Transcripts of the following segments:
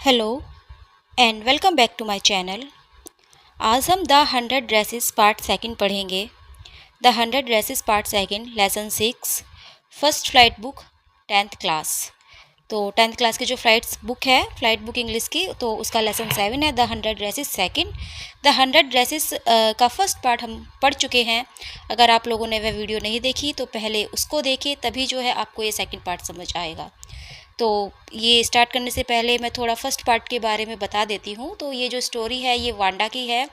Hello and welcome back to my channel. आज हम the 100 dresses part second पढ़ेंगे। The 100 dresses part second lesson 6 first flight book 10th class. तो 10th class की जो flight book है, flight book English की, तो उसका लेसन 7 है the 100 dresses second. The 100 dresses का फर्स्ट पार्ट हम पढ़ चुके हैं। अगर आप लोगों ने वह वीडियो नहीं देखी तो पहले उसको देखिए, तभी जो है आपको ये सेकंड पार्ट समझ आएगा। तो ये स्टार्ट करने से पहले मैं थोड़ा फर्स्ट पार्ट के बारे में बता देती हूँ। तो ये जो स्टोरी है ये वांडा की है,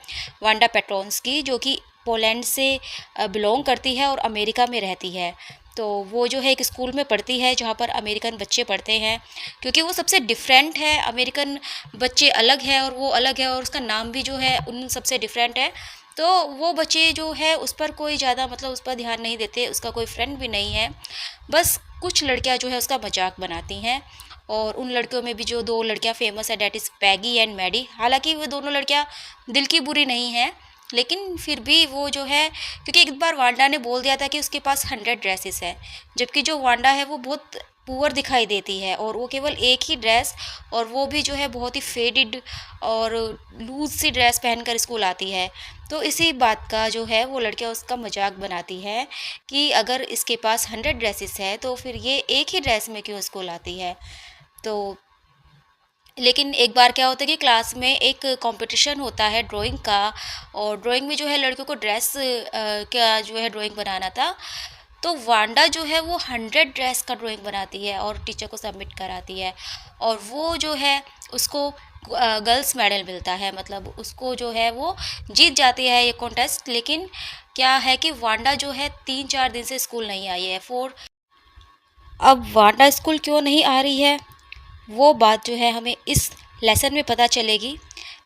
वांडा पेट्रोन्स की, जो कि पोलैंड से बिलोंग करती है और अमेरिका में रहती है। तो वो जो है एक स्कूल में पढ़ती है जहाँ पर अमेरिकन बच्चे पढ़ते हैं, क्योंकि वो सबसे डिफरेंट है। अमेरिकन बच्चे अलग है और वो अलग है, और उसका नाम भी जो है उन सबसे डिफरेंट है। तो वो बच्चे जो है उस पर कोई ज़्यादा मतलब उस पर ध्यान नहीं देते, उसका कोई फ्रेंड भी नहीं है। बस कुछ लड़कियां जो है उसका मजाक बनाती हैं, और उन लड़कियों में भी जो दो लड़कियां फेमस है, that is Peggy and Maddie. हालांकि वो दोनों लड़कियां दिल की बुरी नहीं हैं, लेकिन फिर भी वो जो है, क्योंकि एक बार वांडा ने बोल दिया था कि उसके पास 100 ड्रेसेस है, जबकि जो वांडा है वो बहुत पुअर दिखाई देती है, और वो केवल एक ही ड्रेस, और वो भी जो है बहुत ही फेडिड और लूज सी ड्रेस पहनकर स्कूल आती है। तो इसी बात का जो है वो लड़कियां उसका मजाक बनाती है कि अगर इसके पास 100 ड्रेसेस है तो फिर ये एक ही ड्रेस में क्यों स्कूल आती है। तो लेकिन एक बार क्या होता है कि क्लास में एक कंपटीशन होता है ड्राइंग का, और ड्राइंग में जो है लड़कियों को ड्रेस का जो है ड्राइंग बनाना था। तो वांडा जो है वो 100 ड्रेस का ड्राइंग बनाती है और टीचर को सबमिट कराती है, और वो जो है उसको गर्ल्स मेडल मिलता है, मतलब उसको जो है वो जीत जाती है ये कॉन्टेस्ट। लेकिन क्या है कि वांडा जो है 3-4 दिन से स्कूल नहीं आई है। अब वांडा स्कूल क्यों नहीं आ रही है वो बात जो है हमें इस लेसन में पता चलेगी।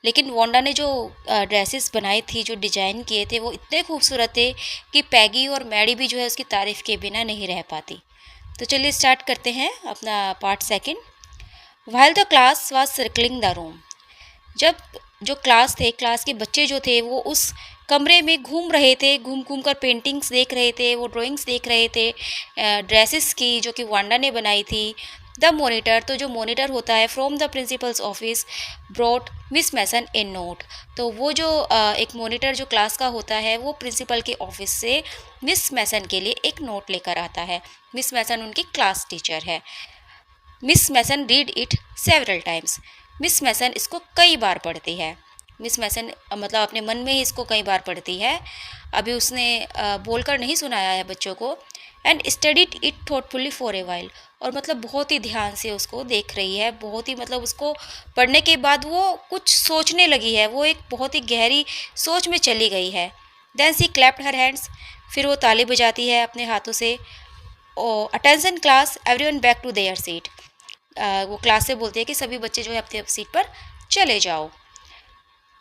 लेकिन वांडा ने जो ड्रेसेस बनाई थी, जो डिजाइन किए थे, वो इतने खूबसूरत थे कि पैगी और मैडी भी जो है उसकी तारीफ के बिना नहीं रह पाती। तो चलिए स्टार्ट करते हैं अपना part second. While the class was circling the room. जब जो क्लास के बच्चे जो थे वो उस कमरे में घूम रहे थे, घूम घूम कर पेंटिंग्स देख रहे थे, वो ड्राइंग्स देख रहे थे ड्रेसेस की, जो कि वांडा ने बनाई थी। द मोनीटर, तो जो मोनीटर होता है from the principal's office, brought Miss Mason a note. तो वो जो एक मोनीटर जो क्लास का होता है वो प्रिंसिपल के ऑफिस से मिस मैसन के लिए एक नोट लेकर आता है। मिस मैसन उनकी क्लास टीचर है। Miss Mason read it several times. Miss Mason इसको कई बार पढ़ती है। मिस मैसन मतलब अपने मन में ही इसको कई बार पढ़ती है, अभी उसने बोलकर नहीं सुनाया है बच्चों को। And studied it thoughtfully for a while, और मतलब बहुत ही ध्यान से उसको देख रही है, बहुत ही मतलब उसको पढ़ने के बाद वो कुछ सोचने लगी है, वो एक बहुत ही गहरी सोच में चली गई है। Then she clapped her hands, फिर वो ताली बजाती है अपने हाथों से। Oh attention class, everyone back to their seat. वो क्लास से बोलती है कि सभी बच्चे जो है अपनी अपनी सीट पर चले जाओ।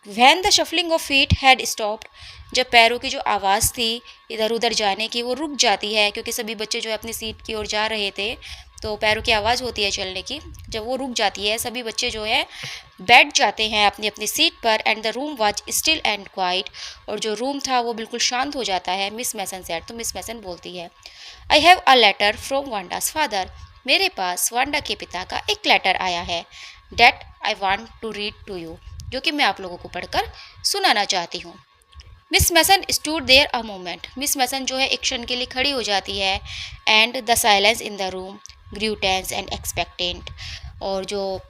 When the shuffling of feet had stopped, जब पैरों की जो आवाज़ थी इधर उधर जाने की वो रुक जाती है, क्योंकि सभी बच्चे जो है अपनी सीट की ओर जा रहे थे, तो पैरों की आवाज़ होती है चलने की। जब वो रुक जाती है सभी बच्चे जो है बैठ जाते हैं अपनी अपनी सीट पर। And the room was still and quite, और जो रूम था वो बिल्कुल शांत हो जाता है। मिस मैसन सेड, तो मिस मैसन बोलती है, I have a letter from Wanda's father, मेरे पास वांडा के पिता का एक लेटर आया है। That I want to read to you, जो कि मैं आप लोगों को पढ़कर सुनाना चाहती हूँ। Miss Mason stood there a moment, Miss Mason जो है एक क्षण के लिए खड़ी हो जाती है। And the silence in the room grew tense and expectant, और जो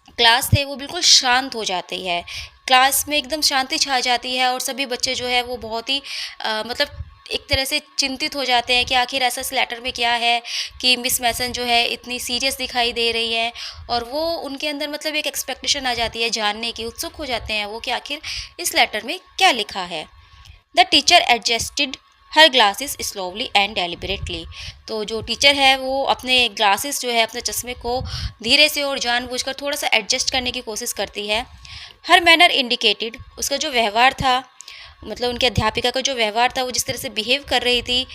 क्लास थे वो बिल्कुल शांत हो जाती है। क्लास में एकदम शांति छा जाती है, और सभी बच्चे जो है वो बहुत ही मतलब एक तरह से चिंतित हो जाते हैं कि आखिर ऐसा इस लेटर में क्या है कि मिस मैसन जो है इतनी सीरियस दिखाई दे रही है। और वो उनके अंदर मतलब एक एक्सपेक्टेशन आ जाती है जानने की, उत्सुक हो जाते हैं वो कि आखिर इस लेटर में क्या लिखा है। The teacher adjusted her glasses slowly and deliberately, तो जो टीचर है वो अपने ग्लासेस जो है अपने चश्मे को धीरे से और जानबूझकर थोड़ा सा एडजस्ट करने की कोशिश करती है। हर मैनर इंडिकेटेड, उसका जो व्यवहार था, मतलब उनके अध्यापिका का जो व्यवहार था, वो जिस तरह से बिहेव कर रही थी,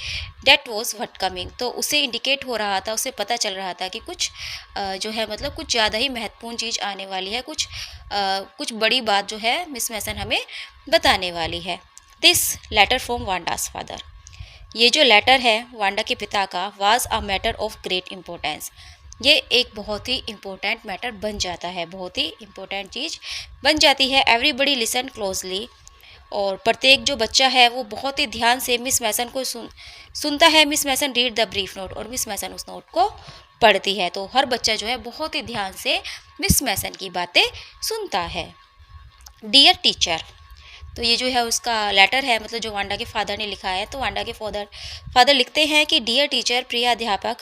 डेट वॉज व्हाट कमिंग, तो उसे इंडिकेट हो रहा था, उसे पता चल रहा था कि कुछ जो है मतलब कुछ ज़्यादा ही महत्वपूर्ण चीज़ आने वाली है, कुछ बड़ी बात जो है मिस मैसन हमें बताने वाली है। This letter from Wanda's father, ये जो लेटर है वांडा के पिता का, was a matter of great importance, ये एक बहुत ही इम्पोर्टेंट मैटर बन जाता है, बहुत ही इम्पोर्टेंट चीज़ बन जाती है। एवरीबडी लिसन क्लोजली, और प्रत्येक जो बच्चा है वो बहुत ही ध्यान से मिस मैसन को सुनता है। Miss Mason read the brief note, और मिस मैसन उस नोट को पढ़ती है। तो हर बच्चा जो है बहुत ही ध्यान से मिस मैसन की बातें सुनता है। डियर टीचर, तो ये जो है उसका लेटर है, मतलब जो वांडा के फादर ने लिखा है। तो वांडा के फादर लिखते हैं कि डियर टीचर, प्रिय अध्यापक,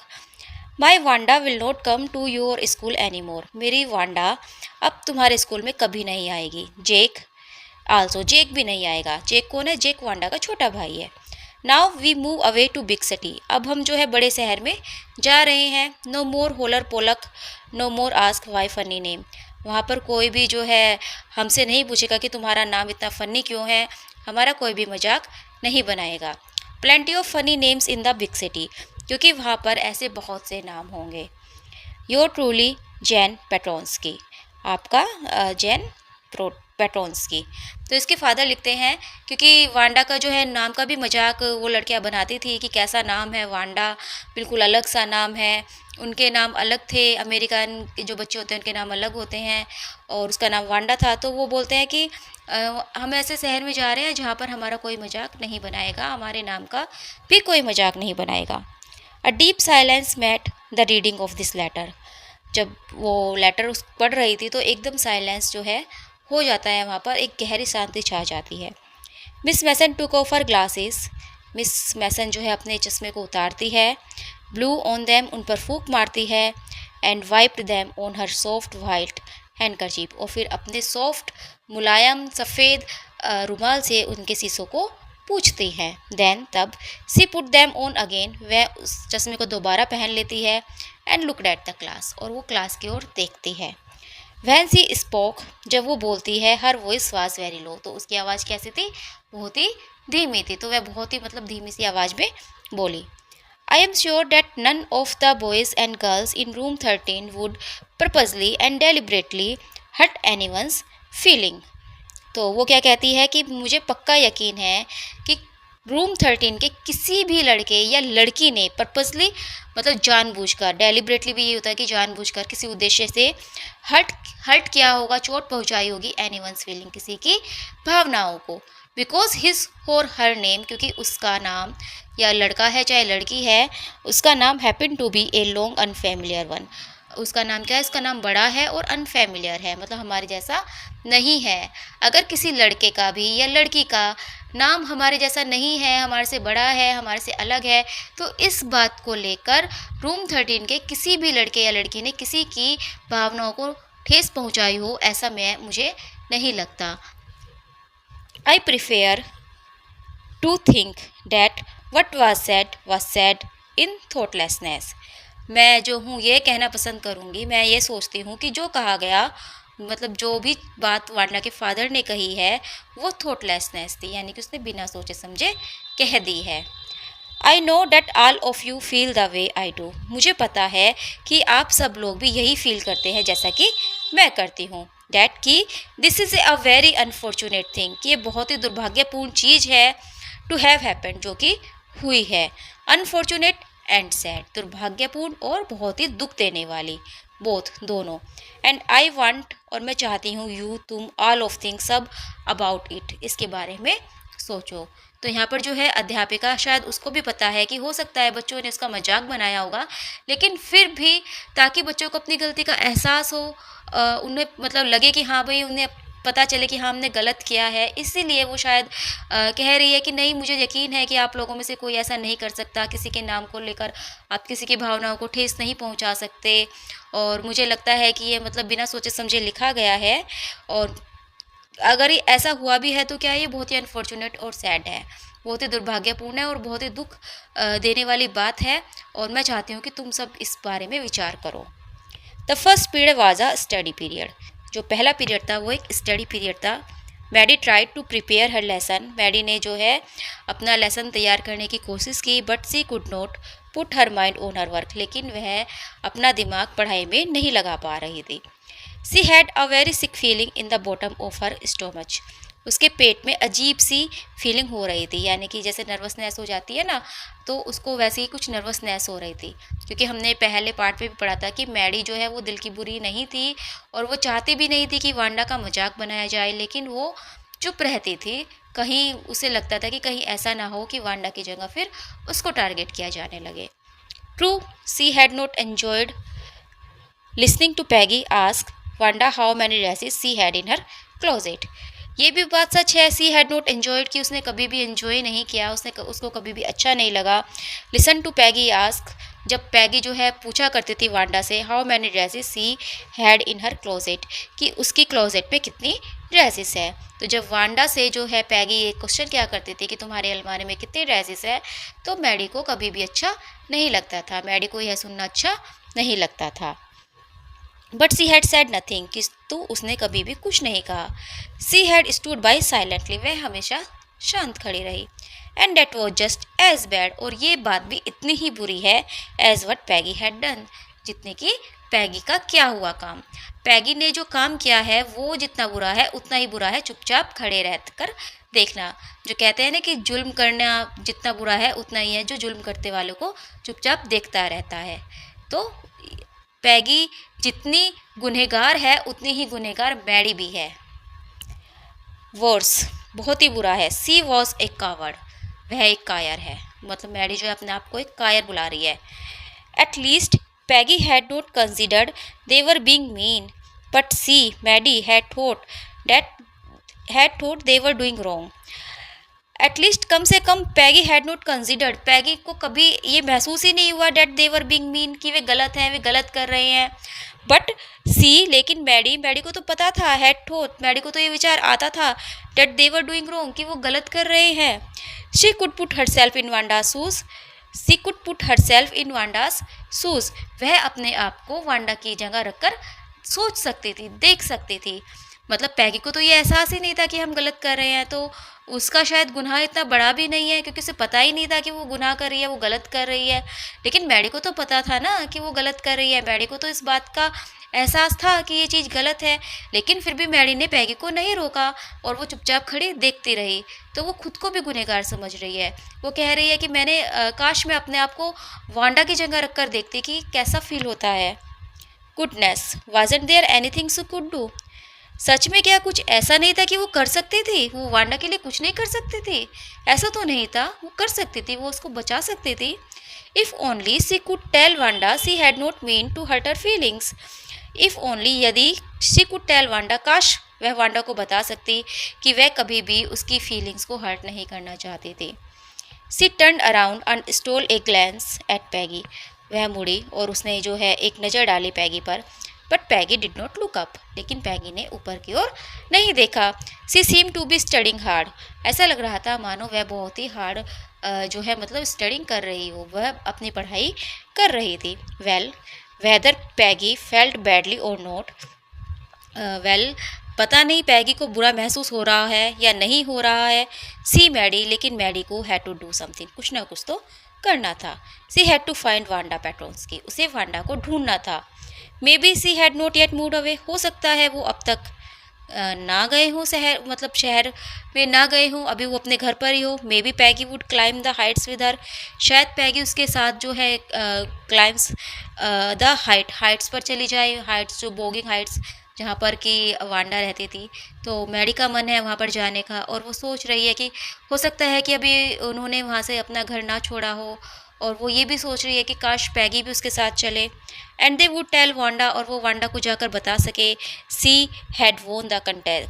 my Wanda will not come to your school any more. मेरी वांडा अब तुम्हारे स्कूल में कभी नहीं आएगी। जेक आल्सो, जेक भी नहीं आएगा। जेक कौन है? जेक वांडा का छोटा भाई है। Now we move away to big city, अब हम जो है बड़े शहर में जा रहे हैं। No more holler Polack, no more ask why funny name, वहाँ पर कोई भी जो है हमसे नहीं पूछेगा कि तुम्हारा नाम इतना फ़नी क्यों है, हमारा कोई भी मजाक नहीं बनाएगा। Plenty of funny names in the big city, क्योंकि वहाँ पर ऐसे बहुत से नाम होंगे। योर ट्रूली जैन पेट्रोन्स्की, आपका जैन पेट्रोन्स्की। तो इसके फादर लिखते हैं, क्योंकि वांडा का जो है नाम का भी मजाक वो लड़कियां बनाती थी कि कैसा नाम है वांडा, बिल्कुल अलग सा नाम है। उनके नाम अलग थे, अमेरिकन जो बच्चे होते हैं उनके नाम अलग होते हैं, और उसका नाम वांडा था। तो वो बोलते हैं कि हम ऐसे शहर में जा रहे हैं जहाँ पर हमारा कोई मजाक नहीं बनाएगा, हमारे नाम का भी कोई मजाक नहीं बनाएगा। A deep silence met the reading of this letter, जब वो लेटर उस पढ़ रही थी तो एकदम साइलेंस जो है हो जाता है, वहाँ पर एक गहरी शांति छा जाती है। Miss Mason took off her glasses, Miss Mason जो है अपने चश्मे को उतारती है। ब्लू ऑन देम, उन पर फूंक मारती है। And wiped them on her soft white handkerchief, और फिर अपने सॉफ्ट मुलायम सफ़ेद रुमाल से उनके शीशों को पूछती हैं। देन तब सी पुट देम ऑन अगेन, वह उस चश्मे को दोबारा पहन लेती है। And looked at the class, और वो क्लास की ओर देखती है। वैन सी स्पोक, जब वो बोलती है, her voice was very low, तो उसकी आवाज़ कैसी थी? बहुत ही धीमी थी। तो वह बहुत ही मतलब धीमी सी आवाज़ में बोली। I am sure that none of the boys and girls in room 13 would purposely and deliberately hurt anyone's feeling. तो वो क्या कहती है कि मुझे पक्का यकीन है कि रूम 13 के किसी भी लड़के या लड़की ने पर्पसली, मतलब जानबूझकर, डेलिब्रेटली भी ये होता है कि जानबूझकर किसी उद्देश्य से हर्ट हर्ट किया होगा, चोट पहुंचाई होगी एनीवन्स फीलिंग, किसी की भावनाओं को। बिकॉज हिज और हर नेम, क्योंकि उसका नाम, या लड़का है चाहे लड़की है, उसका नाम happen to be a long unfamiliar one, उसका नाम क्या है? इसका नाम बड़ा है और अनफेमिलियर है, मतलब हमारे जैसा नहीं है। अगर किसी लड़के का भी या लड़की का नाम हमारे जैसा नहीं है, हमारे से बड़ा है, हमारे से अलग है, तो इस बात को लेकर रूम 13 के किसी भी लड़के या लड़की ने किसी की भावनाओं को ठेस पहुंचाई हो, ऐसा मुझे नहीं लगता। I prefer to think that what was said in thoughtlessness, मैं जो हूँ ये कहना पसंद करूँगी, मैं ये सोचती हूँ कि जो कहा गया, मतलब जो भी बात वांडा के फादर ने कही है वो थॉटलेसनेस थी, यानी कि उसने बिना सोचे समझे कह दी है। I know that all of you feel the way I do, मुझे पता है कि आप सब लोग भी यही फील करते हैं जैसा कि मैं करती हूँ। डैट कि this is a very unfortunate thing, कि ये बहुत ही दुर्भाग्यपूर्ण चीज़ है। टू हैव हैपेंड, जो कि हुई है। अनफॉर्चुनेट एंड सैड, दुर्भाग्यपूर्ण और बहुत ही दुख देने वाली, बोथ, दोनों। एंड आई वांट, और मैं चाहती हूँ, यू, तुम, ऑल ऑफ थिंग्स, सब, अबाउट इट, इसके बारे में सोचो। तो यहाँ पर जो है अध्यापिका, शायद उसको भी पता है कि हो सकता है बच्चों ने उसका मजाक बनाया होगा, लेकिन फिर भी ताकि बच्चों को अपनी गलती का एहसास हो, उन्हें मतलब लगे कि हाँ भाई, उन्हें पता चले कि हाँ हमने गलत किया है, इसीलिए वो शायद कह रही है कि नहीं, मुझे यकीन है कि आप लोगों में से कोई ऐसा नहीं कर सकता, किसी के नाम को लेकर आप किसी की भावनाओं को ठेस नहीं पहुंचा सकते, और मुझे लगता है कि ये मतलब बिना सोचे समझे लिखा गया है, और अगर ये ऐसा हुआ भी है तो क्या ये बहुत ही अनफॉर्चुनेट और सैड है, बहुत ही दुर्भाग्यपूर्ण है और बहुत ही दुख देने वाली बात है, और मैं चाहती हूँ कि तुम सब इस बारे में विचार करो। The first period was a study period, जो पहला पीरियड था वो एक स्टडी पीरियड था। Maddie tried to prepare her lesson, मैडी ने जो है अपना लेसन तैयार करने की कोशिश की, but she could not put her mind on her work, लेकिन वह अपना दिमाग पढ़ाई में नहीं लगा पा रही थी। She had a very sick feeling in the bottom of her stomach, उसके पेट में अजीब सी फीलिंग हो रही थी, यानी कि जैसे नर्वसनेस हो जाती है ना, तो उसको वैसे ही कुछ नर्वसनेस हो रही थी। क्योंकि हमने पहले पार्ट में भी पढ़ा था कि मैडी जो है वो दिल की बुरी नहीं थी और वो चाहती भी नहीं थी कि वांडा का मजाक बनाया जाए, लेकिन वो चुप रहती थी। कहीं उसे लगता था कि कहीं ऐसा ना हो कि वांडा की जगह फिर उसको टारगेट किया जाने लगे। True, she had not enjoyed listening to Peggy ask Wanda how many dresses she had in her closet. ये भी बात सच है, सी हैड नॉट एंजॉयड कि उसने कभी भी एंजॉय नहीं किया, उसको कभी भी अच्छा नहीं लगा। लिसन टू पैगी आस्क, जब पैगी जो है पूछा करती थी वांडा से how many dresses she had in her closet, कि उसकी क्लोजेट में कितनी ड्रेसेस है। तो जब वांडा से जो है पैगी ये क्वेश्चन क्या करती थी कि तुम्हारे अलमारी में कितनी ड्रेसेस है, तो मैडी को कभी भी अच्छा नहीं लगता था, मैडी को यह सुनना अच्छा नहीं लगता था। But she had said nothing, किंतु उसने कभी भी कुछ नहीं कहा। She had stood by silently, वह हमेशा शांत खड़ी रही। And that was just as bad, और ये बात भी इतनी ही बुरी है as what Peggy had done, जितने की पैगी का क्या हुआ काम। पैगी ने जो काम किया है वो जितना बुरा है उतना ही बुरा है चुपचाप खड़े रह कर देखना। जो कहते हैं ना कि जुल्म करना जितना बुरा है उतना ही है जो जुल्म करते वालों को चुपचाप देखता रहता है। तो पैगी जितनी गुनहगार है उतनी ही गुनहगार मैडी भी है। वर्स, बहुत ही बुरा है। सी वॉज ए कावर्ड, वह एक कायर है, मतलब मैडी जो है अपने आप को एक कायर बुला रही है। At least Peggy had not considered they were being mean, but she Maddie had thought they were doing wrong. At least कम से कम Peggy had not considered, Peggy को कभी ये महसूस ही नहीं हुआ that they were being mean, कि वे गलत हैं, वे गलत कर रहे हैं। बट सी, लेकिन मैडी को तो पता था, हैड थॉट, मैडी को तो ये विचार आता था that they were doing wrong, कि वो गलत कर रहे हैं। She could put herself in Wanda's shoes, she could put herself in Wanda's shoes, वह अपने आप को वांडा की जगह रखकर सोच सकती थी, देख सकती थी। मतलब पैगी को तो ये एहसास ही नहीं था कि हम गलत कर रहे हैं, तो उसका शायद गुनाह इतना बड़ा भी नहीं है, क्योंकि उसे पता ही नहीं था कि वो गुनाह कर रही है, वो गलत कर रही है। लेकिन मैडी को तो पता था ना कि वो गलत कर रही है, मैडी को तो इस बात का एहसास था कि ये चीज़ गलत है। लेकिन फिर भी मैडी ने पैगी को नहीं रोका और वो चुपचाप खड़ी देखती रही। तो वो खुद को भी गुनहगार समझ रही है। वो कह रही है कि काश मैं अपने आप को वांडा की जगह रख कर देखती कि कैसा फील होता है। Goodness, wasn't there anything she could do, सच में क्या कुछ ऐसा नहीं था कि वो कर सकती थी, वो वांडा के लिए कुछ नहीं कर सकती थी? ऐसा तो नहीं था, वो कर सकती थी, वो उसको बचा सकती थी। If only she could tell Wanda she had not mean to hurt her feelings, if only, यदि सी कुड टेल वांडा, काश वह वांडा को बता सकती कि वह कभी भी उसकी फीलिंग्स को हर्ट नहीं करना चाहती थी। She turn around and stole a glance at Peggy, वह मुड़ी और उसने जो है एक नज़र डाली पैगी पर। But Peggy did not look up, लेकिन पैगी ने ऊपर की ओर नहीं देखा। She seem to be studying hard, ऐसा लग रहा था मानो वह बहुत ही हार्ड जो है मतलब स्टडिंग कर रही हो, वह अपनी पढ़ाई कर रही थी। वेल, वेदर पैगी फेल्ट बैडली और नॉट, वेल पता नहीं पैगी को बुरा महसूस हो रहा है या नहीं हो रहा है। सी मैडी, लेकिन मैडी को हैड टू डू समथिंग, कुछ ना कुछ तो करना था। She had to find Wanda Petronski, उसे वांडा को ढूंढना था। Maybe she had not yet moved away, हो सकता है वो अब तक ना गए हों शहर, मतलब शहर में ना गए हों, अभी वो अपने घर पर ही हो। May be Peggy would climb the Heights with her, शायद पैगी उसके साथ जो है क्लाइम्स द हाइट्स पर चली जाए, हाइट्स जो बोगिंग हाइट्स जहाँ पर कि वांडा रहती थी। तो मैडी का मन है वहाँ पर जाने का, और वो सोच रही है कि हो सकता है कि अभी उन्होंने वहाँ से अपना घर ना छोड़ा हो, और वो ये भी सोच रही है कि काश पैगी भी उसके साथ चले। And they would tell Wanda, और वो वांडा को जाकर बता सके she had won the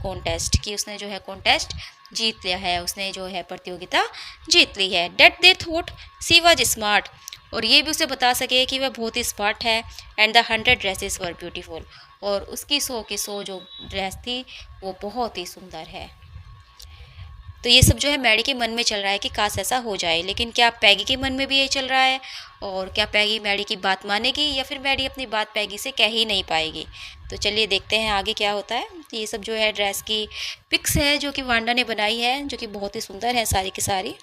contest, कि उसने जो है कॉन्टेस्ट जीत लिया है, उसने जो है प्रतियोगिता जीत ली है। That they thought she was smart, और ये भी उसे बता सके कि वह बहुत ही स्मार्ट है। And the 100 dresses were beautiful, और उसकी 100 की 100 जो ड्रेस थी वो बहुत ही सुंदर है। तो ये सब जो है मैडी के मन में चल रहा है कि काश ऐसा हो जाए, लेकिन क्या पैगी के मन में भी यही चल रहा है? और क्या पैगी मैडी की बात मानेगी, या फिर मैडी अपनी बात पैगी से कह ही नहीं पाएगी? तो चलिए देखते हैं आगे क्या होता है। ये सब जो है ड्रेस की पिक्स है जो कि वांडा ने बनाई है, जो कि बहुत ही सुंदर है सारी की सारी।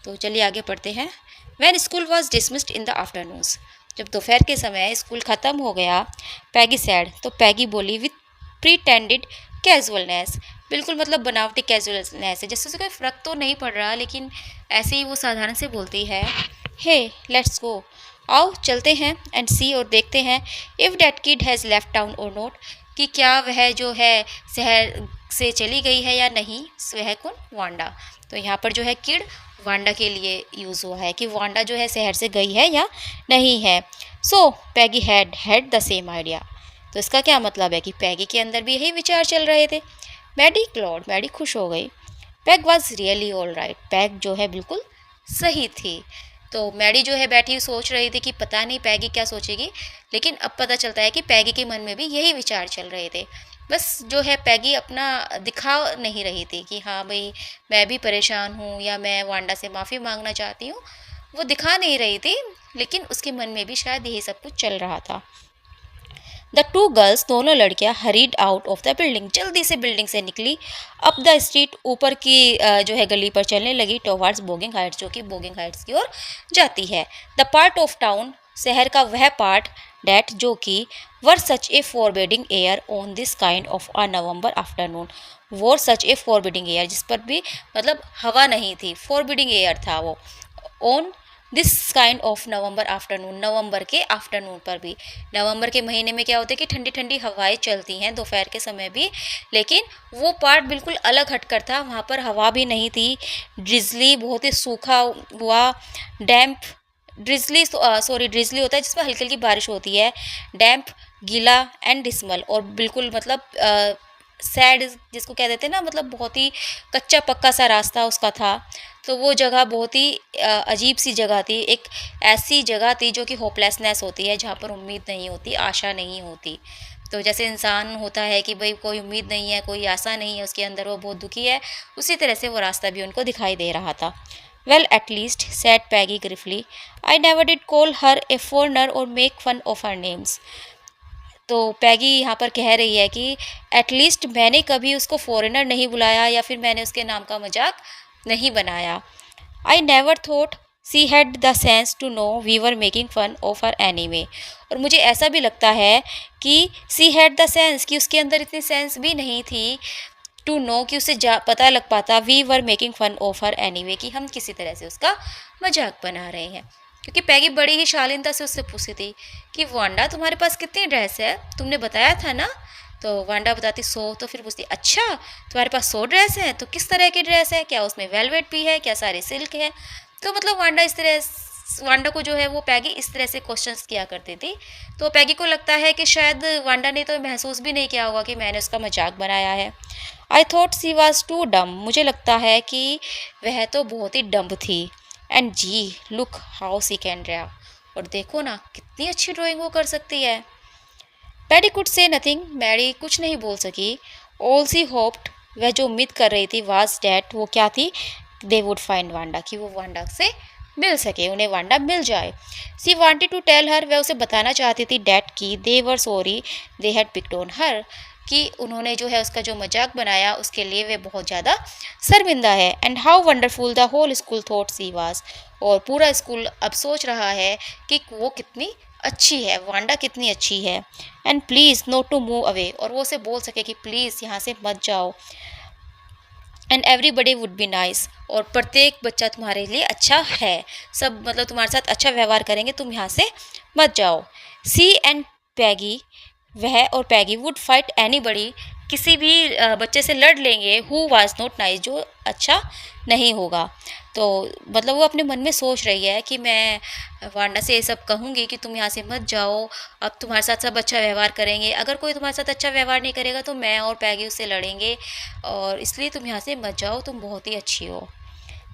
तो चलिए आगे पढ़ते हैं। When school was dismissed in the afternoons, जब दोपहर के समय स्कूल ख़त्म हो गया, पैगी सैड, तो पैगी बोली विथ प्रीटेंडेड कैजुअलनेस, बिल्कुल मतलब बनावटी कैजुअलनेस है, जैसे उसे कोई फ़र्क तो नहीं पड़ रहा, लेकिन ऐसे ही वो साधारण से बोलती है, हे लेट्स गो, आओ चलते हैं, एंड सी और देखते हैं, if that kid has left town और नोट, कि क्या वह जो है शहर से चली गई है या नहीं। वह कौन? वांडा। तो यहाँ पर जो है किड वांडा के लिए यूज़ हुआ है कि वांडा जो है शहर से गई है या नहीं है। सो पैगी हैड द सेम आइडिया। तो इसका क्या मतलब है कि पैगी के अंदर भी यही विचार चल रहे थे। मैडी क्लॉड, मैडी खुश हो गई। Peg was really all right, peg जो है बिल्कुल सही थी। तो मैडी जो है बैठी सोच रही थी कि पता नहीं पैगी क्या सोचेगी, लेकिन अब पता चलता है कि पैगी के मन में भी यही विचार चल रहे थे। बस जो है पैगी अपना दिखा नहीं रही थी कि हाँ भाई मैं भी परेशान हूँ या मैं वांडा से माफ़ी मांगना चाहती हूँ, वो दिखा नहीं रही थी, लेकिन उसके मन में भी शायद यही सब कुछ चल रहा था। द टू गर्ल्स, दोनों लड़कियां hurried out of the building, जल्दी से बिल्डिंग से निकली, अप द स्ट्रीट, ऊपर की जो है गली पर चलने लगी, टुवर्ड्स बोगिंग हाइट्स, जो कि बोगिंग हाइट्स की ओर जाती है। द पार्ट ऑफ टाउन, शहर का वह पार्ट, डैट जो कि wore such a forbidding air on this kind of a November afternoon, wore such a forbidding air, जिस पर भी मतलब हवा नहीं थी, फॉरबिडिंग एयर था वो, on this kind of November afternoon, नवंबर के आफ्टरनून पर भी। नवंबर के महीने में क्या होता है कि ठंडी ठंडी हवाएं चलती हैं दोपहर के समय भी, लेकिन वो पार्ट बिल्कुल अलग हटकर था, वहाँ पर हवा भी नहीं थी, ड्रिजली, बहुत ही सूखा हुआ, डैम्प, ड्रिजली सॉरी ड्रिजली होता है जिसमें हल्की हल्की बारिश होती है, डैम्प, गीला एंड डिस्मल, और बिल्कुल मतलब सैड जिसको कह देते हैं ना, मतलब बहुत ही कच्चा पक्का सा रास्ता उसका था। तो वो जगह बहुत ही अजीब सी जगह थी, एक ऐसी जगह थी जो कि होपलेसनेस होती है, जहाँ पर उम्मीद नहीं होती, आशा नहीं होती। तो जैसे इंसान होता है कि भाई कोई उम्मीद नहीं है, कोई आशा नहीं है उसके अंदर, वो बहुत दुखी है, उसी तरह से वो रास्ता भी उनको दिखाई दे रहा था। Well at least said Peggy gruffly, I never did call her a foreigner or make fun of her names. तो पैगी यहाँ पर कह रही है कि एटलीस्ट मैंने कभी उसको फॉरेनर नहीं बुलाया या फिर मैंने उसके नाम का मजाक नहीं बनाया। I never thought she had the sense to know we were making fun of her anyway. और मुझे ऐसा भी लगता है कि सी हैड द सेंस, कि उसके अंदर इतनी सेंस भी नहीं थी, टू नो कि उसे पता लग पाता, we were making fun of her anyway, कि हम किसी तरह से उसका मजाक बना रहे हैं। क्योंकि पैगी बड़ी ही शालीनता से उससे पूछती थी कि वांडा तुम्हारे पास कितनी ड्रेस है, तुमने बताया था ना। तो वांडा बताती 100। तो फिर पूछती अच्छा तुम्हारे पास 100 ड्रेस हैं, तो किस तरह की ड्रेस है, क्या उसमें वेलवेट भी है, क्या सारे सिल्क है। तो मतलब वांडा को जो है वो पैगी इस तरह से क्वेश्चंस किया करती थी। तो पैगी को लगता है कि शायद वांडा ने तो महसूस भी नहीं किया होगा कि मैंने उसका मजाक बनाया है। I thought she was too dumb, मुझे लगता है कि वह तो बहुत ही डम्ब थी। And gee look how she can draw, और देखो ना कितनी अच्छी ड्राइंग वो कर सकती है। Paddy could say nothing, Maddie कुछ नहीं बोल सकी। ऑल सी होप्ड, वह जो उम्मीद कर रही थी, वाज डैट, वो क्या थी, दे वुड फाइंड वांडा, कि वो वांडा से मिल सके, उन्हें वांडा मिल जाए। She wanted to tell her, वह उसे बताना चाहती थी डैट की they were sorry they had picked on her, कि उन्होंने जो है उसका जो मजाक बनाया उसके लिए वे बहुत ज़्यादा शर्मिंदा है। And how wonderful the whole school thought she was, और पूरा स्कूल अब सोच रहा है कि वो कितनी अच्छी है, वांडा कितनी अच्छी है। And please not to move away, और वो उसे बोल सके कि प्लीज़ यहाँ से मत जाओ। And everybody would be nice, और प्रत्येक बच्चा तुम्हारे लिए अच्छा है, सब मतलब तुम्हारे साथ अच्छा व्यवहार करेंगे, तुम यहाँ से मत जाओ। सी एंड पैगी, वह और पैगी वुड फाइट एनीबडी, किसी भी बच्चे से लड़ लेंगे, हु वाज नॉट नाइस, जो अच्छा नहीं होगा। तो मतलब वो अपने मन में सोच रही है कि मैं वांडा से ये सब कहूँगी कि तुम यहाँ से मत जाओ, अब तुम्हारे साथ सब अच्छा व्यवहार करेंगे, अगर कोई तुम्हारे साथ अच्छा व्यवहार नहीं करेगा तो मैं और पैगी उससे लड़ेंगे, और इसलिए तुम यहाँ से मत जाओ, तुम बहुत ही अच्छी हो।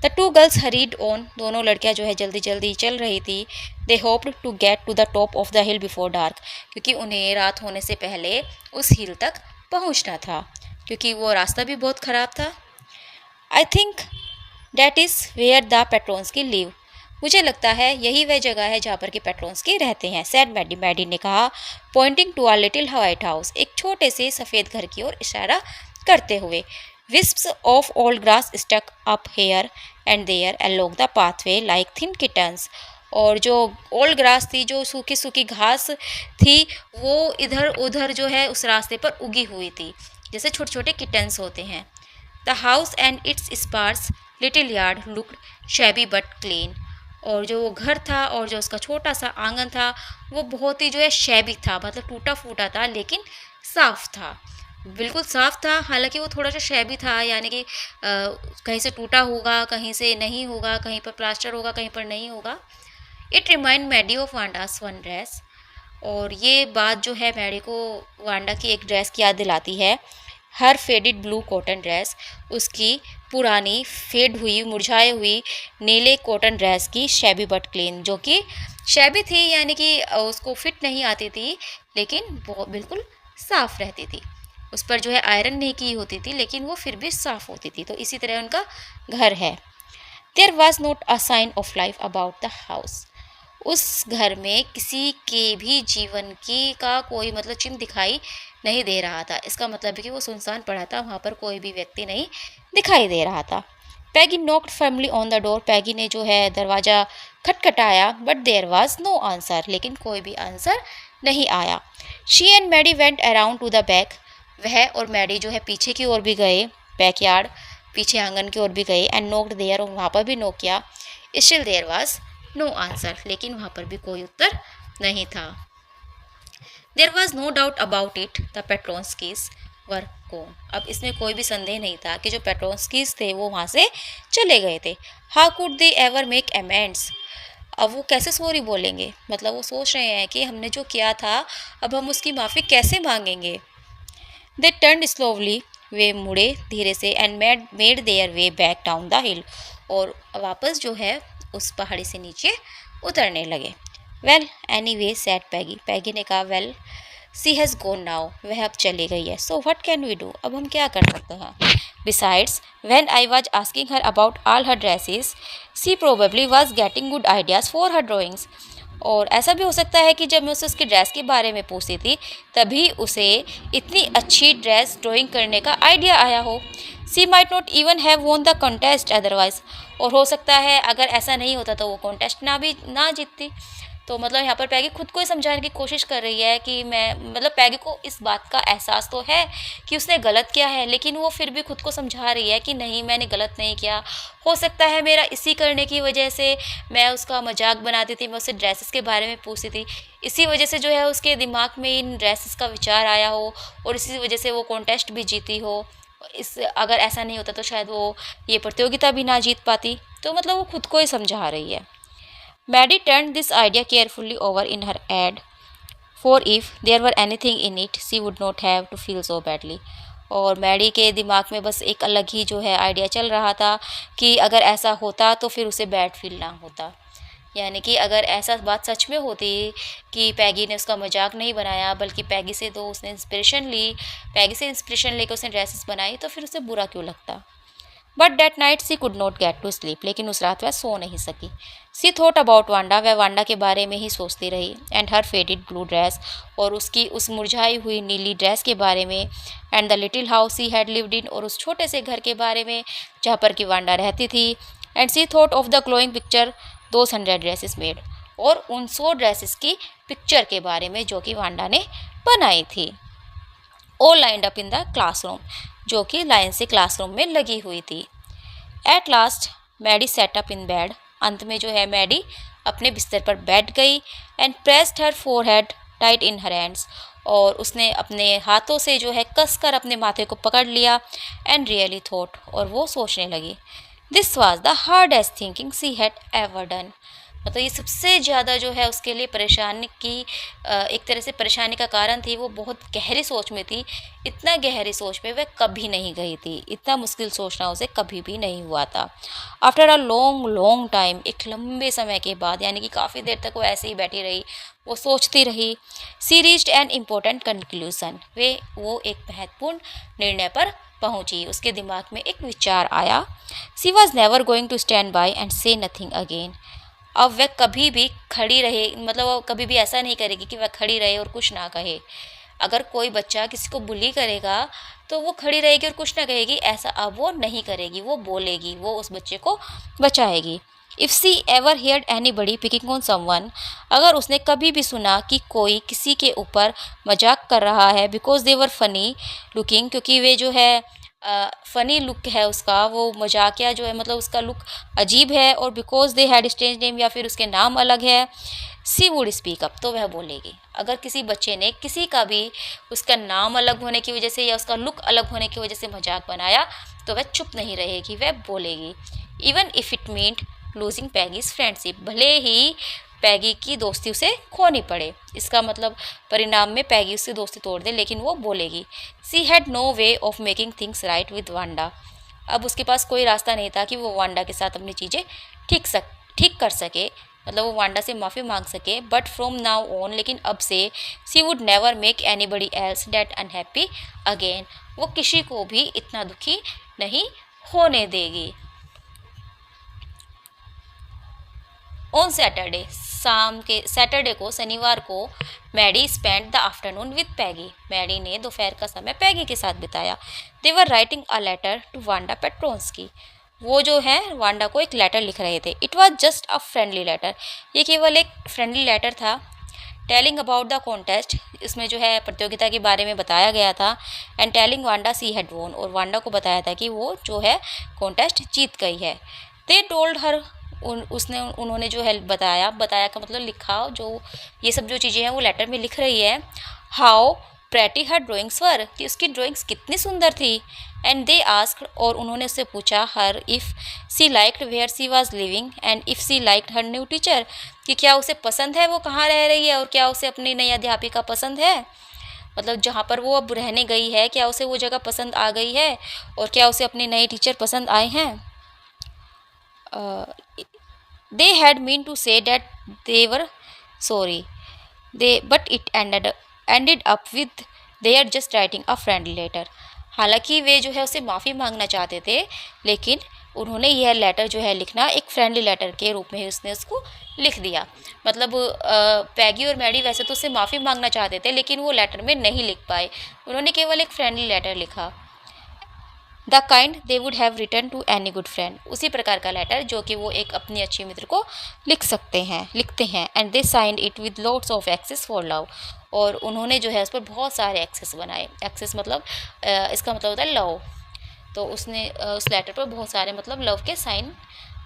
The two girls hurried on, दोनों लड़कियां जो है जल्दी जल्दी चल रही थी। They hoped to get to the top of the hill before dark, क्योंकि उन्हें रात होने से पहले उस हिल तक पहुंचना था, क्योंकि वो रास्ता भी बहुत ख़राब था। I think that is where the Petronskis live, मुझे लगता है यही वह जगह है जहाँ पर कि पेट्रोन्स की रहते हैं, सैड मैडी, मैडी ने कहा, pointing to a little white house, एक छोटे से सफ़ेद घर की ओर इशारा करते हुए। Wisps of old grass stuck up here and there along the pathway like thin kittens, और जो ओल्ड ग्रास थी, जो सूखी सूखी घास थी, वो इधर उधर जो है उस रास्ते पर उगी हुई थी, जैसे छोटे छोटे किटन्स होते हैं। The house and its sparse little yard looked shabby but clean. और जो वो घर था और जो उसका छोटा सा आंगन था वो बहुत ही जो है शैबी था, मतलब टूटा फूटा था, लेकिन साफ था, बिल्कुल साफ था। हालांकि वो थोड़ा सा शैबी था, यानी कि कहीं से टूटा होगा, कहीं से नहीं होगा, कहीं पर प्लास्टर होगा, कहीं पर नहीं होगा। It remind Maddie of Wanda's one dress. और ये बात जो है मैडी को वांडा की एक ड्रेस की याद दिलाती है। हर फेडेड ब्लू कॉटन ड्रेस, उसकी पुरानी फेड हुई मुरझाई हुई नीले कॉटन ड्रेस की शैबी बट क्लीन, जो कि शैबी थी यानी कि उसको फिट नहीं आती थी, लेकिन बहुत बिल्कुल साफ रहती थी। उस पर जो है आयरन नहीं की होती थी, लेकिन वो फिर भी साफ होती थी। तो इसी तरह उनका घर है। There was not a sign of life about the house. उस घर में किसी के भी जीवन की का कोई मतलब चिन्ह दिखाई नहीं दे रहा था। इसका मतलब है कि वो सुनसान पड़ा था, वहाँ पर कोई भी व्यक्ति नहीं दिखाई दे रहा था। Peggy knocked firmly on the door. Peggy ने जो है दरवाज़ा खटखटाया, but there was no answer, लेकिन कोई भी आंसर नहीं आया। She and Maddie went around to the back. वह और मैडी जो है पीछे की ओर भी गए, बैकयार्ड, पीछे आंगन की ओर भी गए। एंड नोक्ड देयर, और वहाँ पर भी नोक किया। Still there was no answer, लेकिन वहाँ पर भी कोई उत्तर नहीं था। There was no doubt about it, the Petronskis were gone. अब इसमें कोई भी संदेह नहीं था कि जो पेट्रोन्स्कीज थे वो वहाँ से चले गए थे। How could they ever make amends. अब वो कैसे सॉरी बोलेंगे, मतलब वो सोच रहे हैं कि हमने जो किया था अब हम उसकी माफ़ी कैसे मांगेंगे। दे टर्न स्लोवली, वे मुड़े धीरे से। And made their way back down the हिल, और वापस जो है उस पहाड़ी से नीचे उतरने लगे। Well anyway said Peggy, Peggy ने कहा well she has gone now, वह अब चली गई है। So what can we do, अब हम क्या कर सकते हैं। Besides when I was asking her about all her dresses she probably was getting good ideas for her drawings. और ऐसा भी हो सकता है कि जब मैं उसे उसकी ड्रेस के बारे में पूछती थी तभी उसे इतनी अच्छी ड्रेस ड्राइंग करने का आइडिया आया हो। She might not even have won the contest otherwise. और हो सकता है अगर ऐसा नहीं होता तो वो कॉन्टेस्ट ना जीतती। तो मतलब यहाँ पर पैगी खुद को ही समझाने की कोशिश कर रही है कि मैं मतलब पैगी को इस बात का एहसास तो है कि उसने गलत किया है, लेकिन वो फिर भी खुद को समझा रही है कि नहीं मैंने गलत नहीं किया। हो सकता है मेरा इसी करने की वजह से मैं उसका मजाक बनाती थी, मैं उससे ड्रेसेस के बारे में पूछती थी, इसी वजह से जो है उसके दिमाग में इन ड्रेसेस का विचार आया हो और इसी वजह से वो कॉन्टेस्ट भी जीती हो। इस अगर ऐसा नहीं होता तो शायद वो ये प्रतियोगिता भी ना जीत पाती। तो मतलब वो खुद को ही समझा रही है। Maddie turned this idea carefully over in her head, for if there were anything in it, she would not have to feel so badly. और मैडी के दिमाग में बस एक अलग ही जो है आइडिया चल रहा था कि अगर ऐसा होता तो फिर उसे बैड फील ना होता। यानी कि अगर ऐसा बात सच में होती कि पैगी ने उसका मजाक नहीं बनाया बल्कि पैगी से तो उसने इंस्पिरेशन ली, पैगी से इंस्पिरेशन लेकर उसने ड्रेसेस बनाई, तो फिर उसे बुरा क्यों लगता। But that night she could not get to sleep, लेकिन उस रात वह सो नहीं सकी। सी थॉट अबाउट वांडा, वह वांडा के बारे में ही सोचती रही। And her faded blue dress, और उसकी उस मुरझाई हुई नीली ड्रेस के बारे में। And the little house she had lived in, और उस छोटे से घर के बारे में जहाँ पर कि वांडा रहती थी। And she thought of the glowing picture those 100 dresses made, और उन 100 ड्रेसेस की पिक्चर के बारे में जो कि वांडा ने बनाई थी। All lined up in the classroom, जो कि लाइन से क्लासरूम में लगी हुई थी। At last Maddie sat up in bed, अंत में जो है मैडी अपने बिस्तर पर बैठ गई। And pressed her forehead tight in her hands, और उसने अपने हाथों से जो है कसकर अपने माथे को पकड़ लिया। एंड रियली थॉट, और वो सोचने लगी, this was the hardest thinking she had ever done. मतलब ये सबसे ज़्यादा जो है उसके लिए परेशानी की एक तरह से परेशानी का कारण थी। वो बहुत गहरी सोच में थी, इतना गहरी सोच में वह कभी नहीं गई थी, इतना मुश्किल सोचना उसे कभी भी नहीं हुआ था। After a long long time, एक लंबे समय के बाद, यानी कि काफ़ी देर तक वो ऐसे ही बैठी रही, वो सोचती रही। सी रीच्ड एन इम्पोर्टेंट कंक्लूजन, वो एक महत्वपूर्ण निर्णय पर पहुंची। उसके दिमाग में एक विचार आया। She was never going to stand by and say nothing again. अब वह कभी भी खड़ी रहे, मतलब वो कभी भी ऐसा नहीं करेगी कि वह खड़ी रहे और कुछ ना कहे। अगर कोई बच्चा किसी को बुली करेगा तो वो खड़ी रहेगी और कुछ ना कहेगी, ऐसा अब वो नहीं करेगी, वो बोलेगी, वो उस बच्चे को बचाएगी। If she ever heard anybody picking on someone, अगर उसने कभी भी सुना कि कोई किसी के ऊपर मजाक कर रहा है, because they were funny looking, क्योंकि वे जो है फ़नी लुक है उसका, वो मजाकिया जो है मतलब उसका लुक अजीब है, और because they had strange name, या फिर उसके नाम अलग है, सी वुड स्पीक अप, तो वह बोलेगी। अगर किसी बच्चे ने किसी का भी उसका नाम अलग होने की वजह से या उसका लुक अलग होने की वजह से मजाक बनाया, तो वह चुप नहीं रहेगी, वह बोलेगी। Even if it meant losing Peggy's friendship, भले ही पैगी की दोस्ती उसे खोनी पड़े, इसका मतलब परिणाम में पैगी उसकी दोस्ती तोड़ दे, लेकिन वो बोलेगी। She had no way of making things right with Wanda, अब उसके पास कोई रास्ता नहीं था कि वो वांडा के साथ अपनी चीज़ें ठीक कर सके, मतलब वो वांडा से माफ़ी मांग सके। बट फ्रॉम नाउ ऑन, लेकिन अब से, she would never make anybody else that unhappy again, वो किसी को भी इतना दुखी नहीं होने देगी। ऑन सैटरडे, शाम के सैटरडे को, शनिवार को, Maddie spent the afternoon with Peggy, Maddie ने दोपहर का समय पैगी के साथ बिताया। They were writing a letter to Wanda Petronski, वो जो है वांडा को एक लेटर लिख रहे थे। It was just a friendly letter, ये केवल एक फ्रेंडली लेटर था। टेलिंग अबाउट द कॉन्टेस्ट, इसमें जो है प्रतियोगिता के बारे में बताया गया था। And telling Wanda she had वोन, और वांडा को बताया था कि वो जो है कॉन्टेस्ट जीत गई है। दे टोल्ड हर, उन्होंने जो है बताया का मतलब लिखा, जो ये सब जो चीज़ें हैं वो लेटर में लिख रही है। हाउ प्रेटी हर ड्राइंग्स वर, कि उसकी ड्राइंग्स कितनी सुंदर थी। एंड दे आस्क्ड, और उन्होंने उससे पूछा, her if she liked where she was living and if she liked her new teacher, कि क्या उसे पसंद है वो कहाँ रह रही है, और क्या उसे अपनी नई अध्यापिका पसंद है, मतलब जहाँ पर वो अब रहने गई है क्या उसे वो जगह पसंद आ गई है, और क्या उसे अपने नए टीचर पसंद आए हैं। They had meant to say that they were sorry, but it ended up with they are just writing a friendly letter, हालांकि वे जो है उसे माफ़ी मांगना चाहते थे, लेकिन उन्होंने यह लेटर जो है लिखना एक फ्रेंडली लेटर के रूप में ही उसने उसको लिख दिया। मतलब पैगी और मैडी वैसे तो उससे माफ़ी मांगना चाहते थे, लेकिन वो लेटर में नहीं लिख पाए, उन्होंने केवल एक फ्रेंडली लेटर लिखा। The kind they would have return to any good friend, उसी प्रकार का लेटर जो कि वो एक अपनी अच्छी मित्र को लिखते हैं। And they signed it with lots of x's for love, और उन्होंने जो है उस पर बहुत सारे एक्सेस बनाए। एक्सेस मतलब इसका मतलब होता है लव, तो उसने उस लेटर पर बहुत सारे मतलब लव के साइन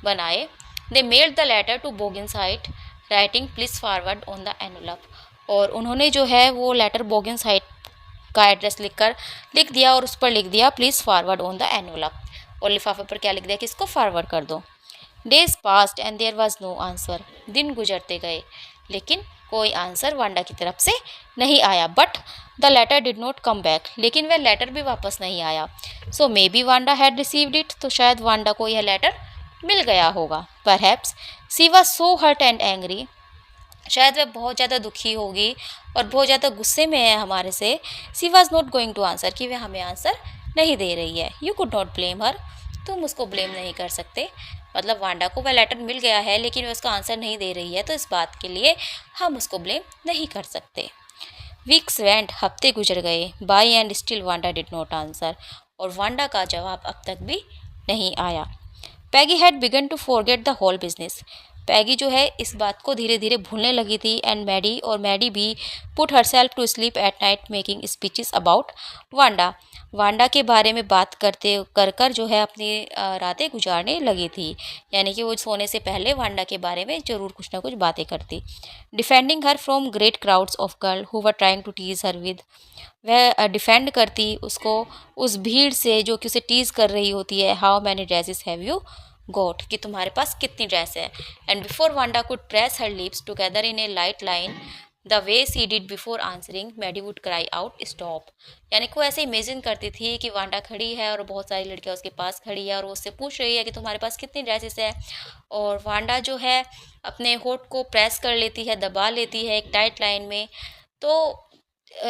बनाए। They mailed the letter to Boggins साइट writing please forward on the envelope, और उन्होंने जो है वो लेटर बोगिन साइट का एड्रेस लिख दिया, और उस पर लिख दिया please forward on the envelope, और लिफाफे पर क्या लिख दिया कि इसको फॉरवर्ड कर दो। Days passed and there was no answer, दिन गुजरते गए लेकिन कोई आंसर वांडा की तरफ से नहीं आया। But the letter did not come back, लेकिन वह लेटर भी वापस नहीं आया। So maybe Wanda had received it, तो शायद वांडा को यह लेटर मिल गया होगा। Perhaps she was so hurt and angry, शायद वह बहुत ज़्यादा दुखी होगी और बहुत ज़्यादा गुस्से में है हमारे से। She was not going to answer, कि वह हमें आंसर नहीं दे रही है। You could not blame her, तुम उसको ब्लेम नहीं कर सकते, मतलब वांडा को वह लेटर मिल गया है लेकिन वह उसका आंसर नहीं दे रही है, तो इस बात के लिए हम उसको ब्लेम नहीं कर सकते। वीक्स वेंट, हफ्ते गुजर गए, by and still Wanda did not answer, और वांडा का जवाब अब तक भी नहीं आया। Peggy had begun to forget the whole business, Peggy जो है इस बात को धीरे धीरे भूलने लगी थी। एंड मैडी भी put herself to sleep at night making speeches about Wanda, Wanda के बारे में बात कर जो है अपनी रातें गुजारने लगी थी, यानी कि वो सोने से पहले वांडा के बारे में ज़रूर कुछ ना कुछ बातें करती। Defending her from great crowds of girl who were trying to tease her with, वह डिफेंड करती उसको उस भीड़ से जो कि उसे टीज़ कर रही होती है। How many dresses have you got, कि तुम्हारे पास कितनी ड्रेस है। And before Wanda could press her lips together in a light line the way she did before answering, Maddie would cry out stop, यानी कि वो ऐसे इमेजिन करती थी कि वांडा खड़ी है और बहुत सारी लड़कियां उसके पास खड़ी है और वो उससे पूछ रही है कि तुम्हारे पास कितनी ड्रेसेस है, और वांडा जो है अपने होठ को प्रेस कर लेती है, दबा लेती है एक टाइट लाइन में। तो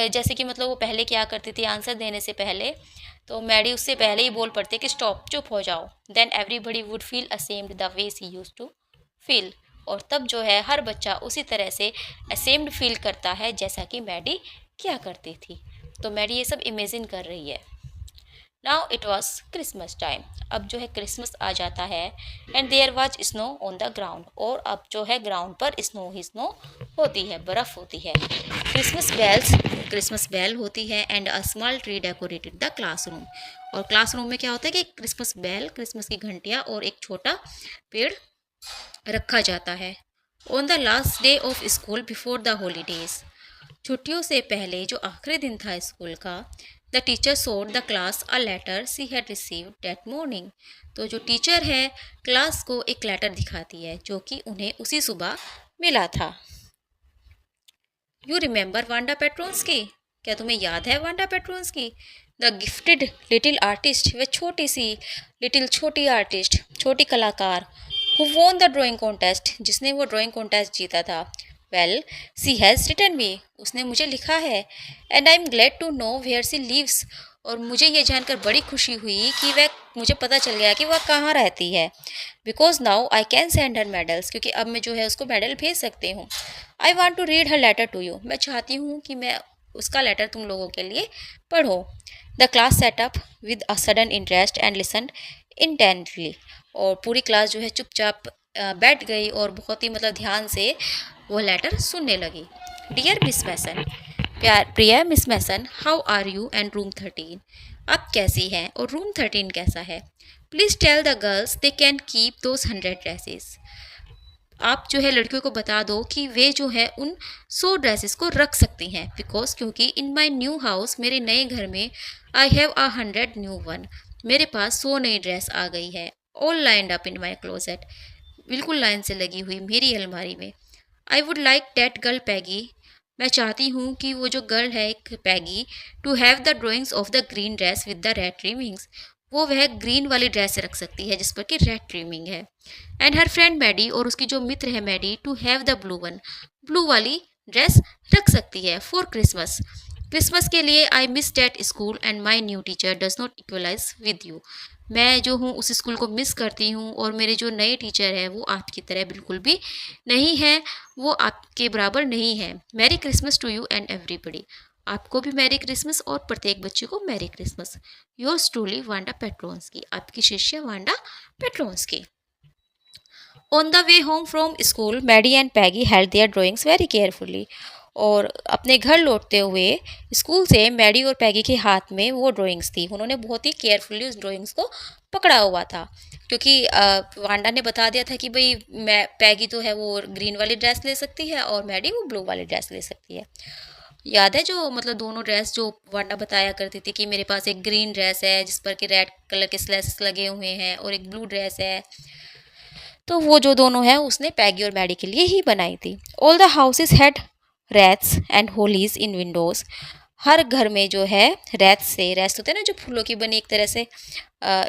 जैसे कि मतलब वो पहले क्या करती थी आंसर देने से पहले, तो मैडी उससे पहले ही बोल पड़ती है कि स्टॉप, चुप हो जाओ। Then everybody would feel ashamed the way she use to feel, और तब जो है हर बच्चा उसी तरह से असेम्ड फील करता है जैसा कि मैडी क्या करती थी। तो मैडी ये सब इमेजिन कर रही है। Now it was Christmas time. अब जो है क्रिसमस आ जाता है। And there was snow on the ground, और अब जो है ग्राउंड पर स्नो ही स्नो होती है, बर्फ़ होती है। क्रिसमस बेल होती है and a small tree decorated the classroom. और क्लासरूम में क्या होता है कि क्रिसमस बेल, क्रिसमस की घंटियाँ और एक छोटा पेड़ रखा जाता है। On the last day of school before the holidays, छुट्टियों से पहले जो आखिरी दिन था स्कूल का, the teacher showed the class a letter she had received that morning. तो जो टीचर है क्लास को एक लेटर दिखाती है जो कि उन्हें उसी सुबह मिला था। यू रिमेंबर वांडा पेट्रोन्स्की, क्या तुम्हें याद है Wanda Petronski? The gifted little artist, वह छोटी सी छोटी आर्टिस्ट, छोटी कलाकार, who won the drawing contest, जिसने वो ड्राइंग कॉन्टेस्ट जीता था। Well, she has written me, उसने मुझे लिखा है। And I am glad to know where she lives, और मुझे ये जानकर बड़ी खुशी हुई कि वह, मुझे पता चल गया कि वह कहाँ रहती है। Because now I can send her medals, क्योंकि अब मैं जो है उसको मेडल भेज सकती हूँ। I want to read her letter to you, मैं चाहती हूँ कि मैं उसका लेटर तुम लोगों के लिए पढ़ो। The class setup with a sudden interest and listen intently, और पूरी क्लास जो है चुपचाप बैठ गई और बहुत ही मतलब ध्यान से वो लेटर सुनने लगी। डियर मिस मैसन, प्रिय Miss Mason, how are you and room 13, आप कैसी हैं और रूम 13 कैसा है? Please tell the girls they can keep those 100 dresses, आप जो है लड़कियों को बता दो कि वे जो है उन 100 ड्रेसेस को रख सकती हैं। बिकॉज क्योंकि इन माई न्यू हाउस, मेरे नए घर में, आई हैव 100 न्यू वन, मेरे पास 100 नई ड्रेस आ गई है। All lined up in my closet, बिल्कुल लाइन से लगी हुई मेरी अलमारी में। I would like that girl Peggy, मैं चाहती हूँ कि वो जो गर्ल है Peggy, to have the drawings of the green dress with the red trimmings, वो वह ग्रीन वाली ड्रेस रख सकती है जिस पर कि रेड ट्रिमिंग है। एंड हर फ्रेंड मैडी, और उसकी जो मित्र है Maddie, to have the blue one, blue वाली ड्रेस रख सकती है फॉर क्रिसमस, क्रिसमस के लिए। I miss that school and my new teacher does not equalize with you, मैं जो हूँ उस स्कूल को मिस करती हूँ, और मेरे जो नए टीचर है वो आपकी तरह बिल्कुल भी नहीं है, वो आपके बराबर नहीं है। Merry Christmas to you and everybody, आपको भी मैरी क्रिसमस और प्रत्येक बच्चे को Merry Christmas. Yours truly Wanda Petronski, आपकी शिष्य Wanda Petronski. On the way home from school, Maddie and Peggy held their drawings very carefully, और अपने घर लौटते हुए स्कूल से मैडी और पैगी के हाथ में वो ड्राइंग्स थी, उन्होंने बहुत ही केयरफुली उस ड्राइंग्स को पकड़ा हुआ था। क्योंकि वांडा ने बता दिया था कि भाई मैं, पैगी तो है वो ग्रीन वाली ड्रेस ले सकती है और मैडी वो ब्लू वाली ड्रेस ले सकती है। याद है जो मतलब दोनों ड्रेस जो वांडा बताया करती थी कि मेरे पास एक ग्रीन ड्रेस है जिस पर कि रेड कलर के स्लेसेस लगे हुए हैं, और एक ब्लू ड्रेस है, तो वो जो दोनों है उसने पैगी और मैडी के लिए ही बनाई थी। All the houses had wreaths and hollies in windows, हर घर में जो है रैट्स से, रैट्स होते हैं ना जो फूलों की बनी, एक तरह से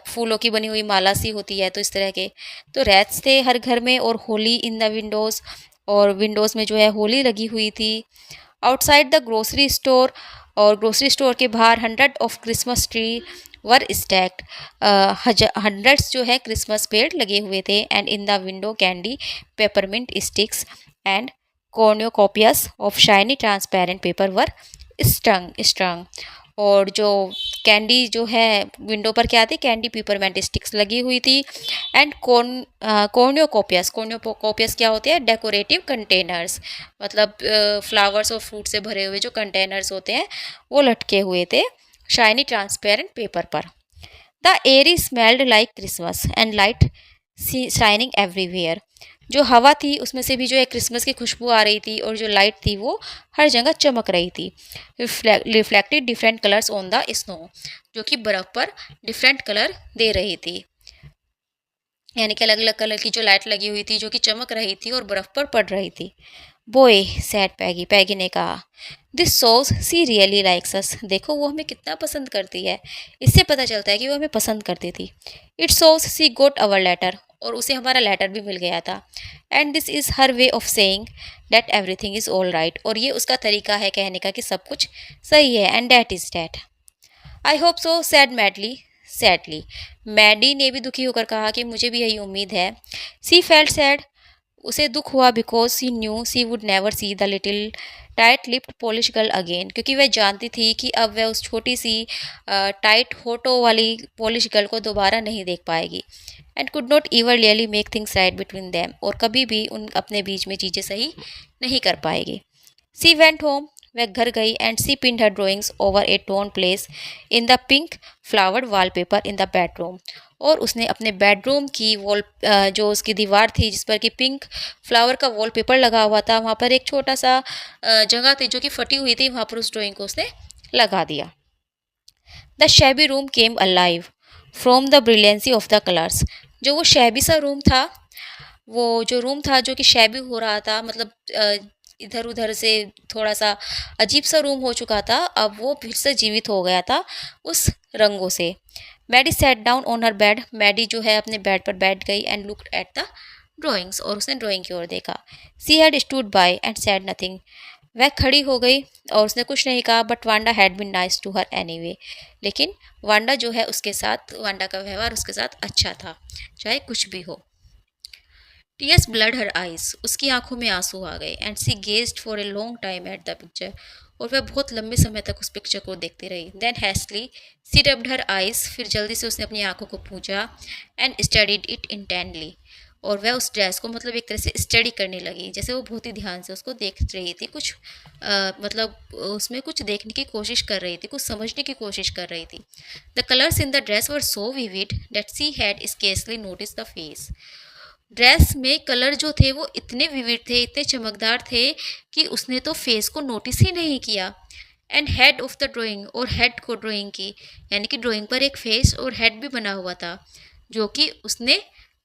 फूलों की बनी हुई माला सी होती है, तो इस तरह के, तो रैट्स थे हर घर में, और होली इन द विंडोज़, और विंडोज़ में जो है होली लगी हुई थी। आउटसाइड द ग्रोसरी स्टोर, और ग्रोसरी स्टोर के बाहर 100 of Christmas tree were stacked, hundreds जो है क्रिसमस पेड़ लगे हुए थे। And in the window candy, peppermint sticks and cornucopias of shiny transparent paper were strung, और जो कैंडी जो है विंडो पर क्या थी, कैंडी पेपरमेंट स्टिक्स लगी हुई थी। एंड कॉर्नियोकोपियस क्या होते हैं, डेकोरेटिव कंटेनर्स, मतलब फ्लावर्स और फ्रूट से भरे हुए जो कंटेनर्स होते हैं वो लटके हुए थे शाइनी ट्रांसपेरेंट पेपर पर। The air smelled like Christmas and light shining everywhere, जो हवा थी उसमें से भी जो है क्रिसमस की खुशबू आ रही थी, और जो लाइट थी वो हर जगह चमक रही थी। Reflected different colours on the snow, जो कि बर्फ़ पर डिफरेंट कलर दे रही थी, यानी कि अलग अलग कलर की जो लाइट लगी हुई थी जो कि चमक रही थी और बर्फ़ पर पड़ रही थी। बोए सैड पैगी, पैगी ने कहा, this shows she really likes us, देखो वो हमें कितना पसंद करती है, इससे पता चलता है कि वो हमें पसंद करती थी। It shows she got our letter, और उसे हमारा लेटर भी मिल गया था। And this is her way of saying that everything is all right, और ये उसका तरीका है कहने का कि सब कुछ सही है। And that is that. I hope so said sadly, Maddie ने भी दुखी होकर कहा कि मुझे भी यही उम्मीद है। सी फेल्ट सैड, उसे दुख हुआ because she knew she would never see the little tight lipped polish girl again, क्योंकि वह जानती थी कि अब वह उस छोटी सी टाइट होठों वाली पॉलिश गर्ल को दोबारा नहीं देख पाएगी। And could not इवर really make things right between them, और कभी भी उन अपने बीच में चीज़ें सही नहीं कर पाएगी। सी वेंट होम, वह घर गई and she pin her drawings over a torn place in the pink flowered wallpaper in the bedroom, और उसने अपने बेडरूम की वॉल जो उसकी दीवार थी जिस पर कि पिंक फ्लावर का वॉलपेपर लगा हुआ था, वहाँ पर एक छोटा सा जगह थी जो कि फटी हुई थी, वहाँ पर उस ड्राइंग को उसने लगा दिया। The shabby room came alive from the brilliancy of the colours, जो वो शैबी सा रूम था, वो जो रूम था जो कि शैबी हो रहा था, मतलब इधर उधर से थोड़ा सा अजीब सा रूम हो चुका था, अब वो फिर से जीवित हो गया था उस रंगों से। Maddie sat down on her bed, Maddie जो है अपने बेड पर बैठ गई and looked at the drawings, और उसने ड्राइंग की ओर देखा। She had stood by and said nothing, वह खड़ी हो गई और उसने कुछ नहीं कहा, but Wanda had been nice to her anyway, लेकिन वांडा जो है उसके साथ, वांडा का व्यवहार उसके साथ अच्छा था, चाहे कुछ भी हो। टीयर्स ब्लड हर आइज, उसकी आंखों में आंसू आ गए, and she gazed for a long time at the picture, और वह बहुत लंबे समय तक उस पिक्चर को देखती रही। देन हैस्टली सी रब्ड हर आइज, फिर जल्दी से उसने अपनी आंखों को पूंछा एंड स्टडीड इट इंटेंटली, और वह उस ड्रेस को मतलब एक तरह से स्टडी करने लगी, जैसे वो बहुत ही ध्यान से उसको देख रही थी, कुछ मतलब उसमें कुछ देखने की कोशिश कर रही थी, कुछ समझने की कोशिश कर रही थी। The colours in the dress were so vivid that she had scarcely notice the face, dress में कलर जो थे वो इतने विविड थे, इतने चमकदार थे कि उसने तो फेस को नोटिस ही नहीं किया। And head of the drawing, और हेड को ड्राइंग की, यानी कि ड्राइंग पर एक फेस और हेड भी बना हुआ था, जो कि उसने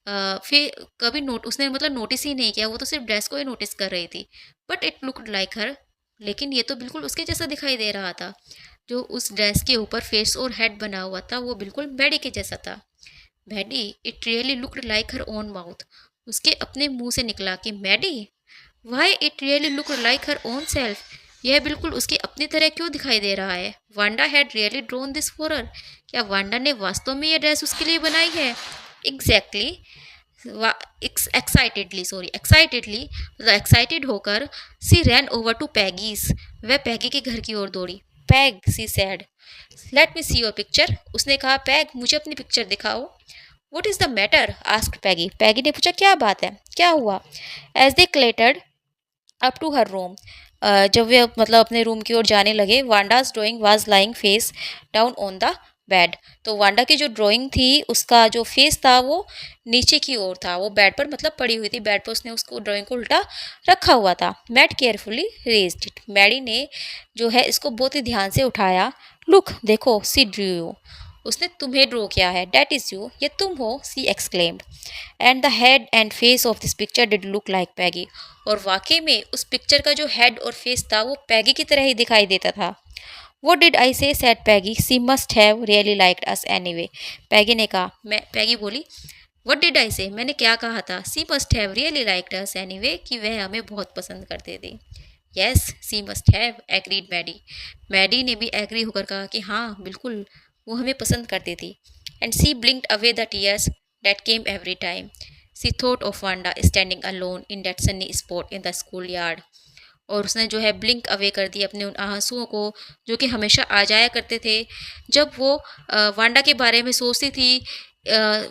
फिर कभी उसने मतलब नोटिस ही नहीं किया, वो तो सिर्फ ड्रेस को ही नोटिस कर रही थी। बट इट लुक्ड लाइक हर, लेकिन ये तो बिल्कुल उसके जैसा दिखाई दे रहा था, जो उस ड्रेस के ऊपर फेस और हेड बना हुआ था वो बिल्कुल मैडी के जैसा था। Maddie, it really looked like her own mouth, उसके अपने मुंह से निकला कि Maddie, why it really looked like her own self, यह बिल्कुल उसकी अपनी तरह क्यों दिखाई दे रहा है। Wanda had really drone this for her, क्या वांडा ने वास्तव में यह ड्रेस उसके लिए बनाई है। एग्जैक्टली, एक्साइटेडली मतलब एक्साइटेड होकर she ran over to Peggy's, वह पैगी के घर की ओर दौड़ी। Peg, she said, let me see your picture, उसने कहा पैग मुझे अपनी पिक्चर दिखाओ। What is the matter, asked Peggy, Peggy ने पूछा क्या बात है, क्या हुआ। As they clattered up to her room, जब वे मतलब अपने रूम की ओर जाने लगे, Wanda's drawing was lying face down on the bed, तो वांडा की जो ड्राइंग थी उसका जो फेस था वो नीचे की ओर था, वो बेड पर मतलब पड़ी हुई थी, बेड पर उसने उसको ड्राइंग को उल्टा रखा हुआ था। Maddie carefully raised it, Maddie ने जो है इसको बहुत ही ध्यान से उठाया। लुक देखो, सी ड्रू यू, उसने तुम्हें ड्रॉ किया है, डैट इज़ यू, ये तुम हो, she exclaimed. And the head and face of this picture did look like Peggy, और वाकई में उस पिक्चर का जो हेड और फेस था वो पैगी की तरह ही दिखाई देता था। What did I say? said Peggy. She must have really liked us anyway. पैगी ने कहा, मैं पैगी बोली, What did I say? मैंने क्या कहा था? She must have really liked us anyway, कि वह हमें बहुत पसंद करते थे। Yes, she must have, agreed Maddie. Maddie ने भी एग्री होकर कहा कि हाँ बिल्कुल वो हमें पसंद करती थी। And she blinked away the tears that came every time. She thought of Wanda standing alone in that sunny spot in the schoolyard. और उसने जो है ब्लिंक अवे कर दी अपने उन आंसुओं को जो कि हमेशा आ जाया करते थे जब वो वांडा के बारे में सोचती थी।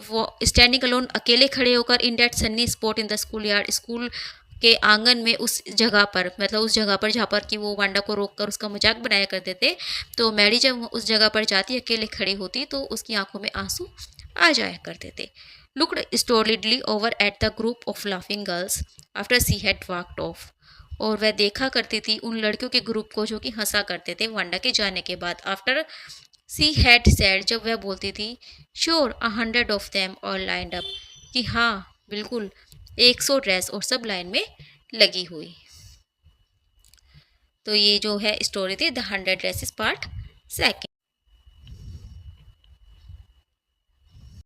वो स्टैंडिंग अलोन, अकेले खड़े होकर, in that sunny spot in the school yard, school के आंगन में, उस जगह पर, मतलब उस जगह पर जहाँ पर कि वो वांडा को रोक कर उसका मजाक बनाया करते थे। तो मैडी जब उस जगह पर जाती, अकेले खड़ी होती, तो उसकी आंखों में आंसू आ जाया करते थे। Looked stolidly over at the group of laughing girls after she had walked off, और वह देखा करती थी उन लड़कियों के ग्रुप को जो कि हंसा करते थे वांडा के जाने के बाद। आफ्टर सी हैड सेड, जब वह बोलती थी, sure 100 of them all lined up, कि हाँ बिल्कुल 100 ड्रेस और सब लाइन में लगी हुई। तो ये जो है स्टोरी थी द 100 ड्रेसेस पार्ट 2।